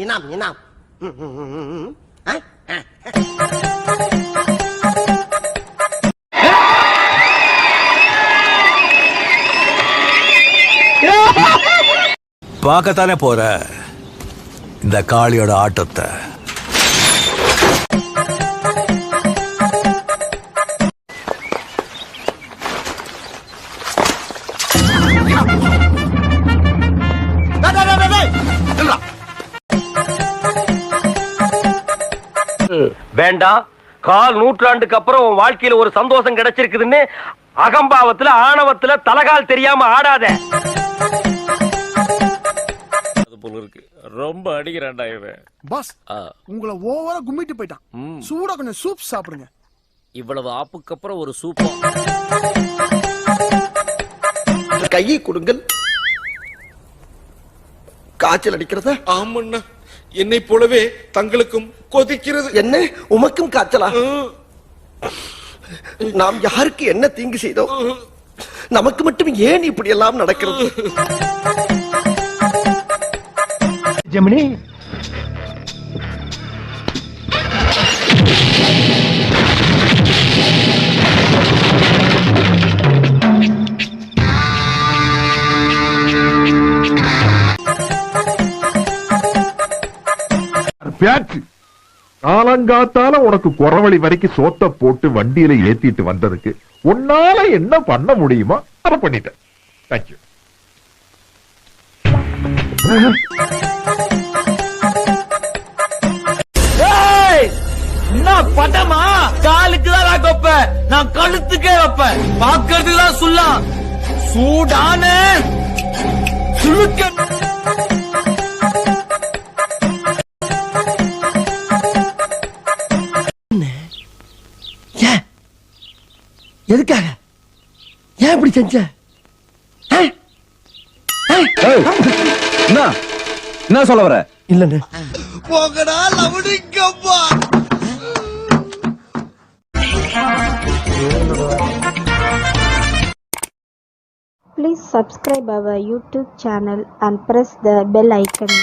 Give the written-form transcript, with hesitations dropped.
இனாம் இனாம். பார்க்கத்தானே போற இந்த காளியோட ஆட்டத்தை. வேண்டாம், கால் நூற்றாண்டுக்கு அப்புறம் உன் வாழ்க்கையில ஒரு சந்தோஷம் கிடைச்சிருக்குதுன்னு அகம்பாவத்துல ஆணவத்துல தலகால் தெரியாம ஆடாத. ரொம்ப அடிக்கிறான்டா இவன். பாஸ், உங்களை ஓவரா கும்மிட்டு போயிட்டான். சூடா கொஞ்சம் சூப் சாப்பிடுங்க. இவ்வளவு ஆப்புக்கு அப்புறம் ஒரு சூப்பா. கையை கொடுங்கள். காய்ச்சல் அடிக்கிறதா? ஆமண்ணா, என்னை போலவே தங்களுக்கும் கொதிக்கிறது. என்ன, உமக்கும் காய்ச்சலா? நாம் யாருக்கு என்ன தீங்கு செய்தோம்? நமக்கு மட்டும் ஏன் இப்படி எல்லாம் நடக்கிறது? ஜெமினி, காலங்காத்தால உனக்கு குறவழி வரைக்கும் சோத்த போட்டு வண்டியில ஏத்திட்டு வந்ததுக்கு உன்னால என்ன பண்ண முடியுமோ அதை பண்ணிட்டேன். தேங்க்யூ. என்ன பட்டமா? காலுக்கு தான் வைப்ப, நான் கழுத்துக்கே வைப்பேன். பாக்குறதுக்கு தான் சொல்லலாம். சூடான சுழுக்க எதுக்காக? ஏன் இப்படி செஞ்ச? என்ன சொல்ல வர? இல்லன்னு போகடா லவுடிங்கப்பா. Please subscribe our YouTube channel and press the bell icon.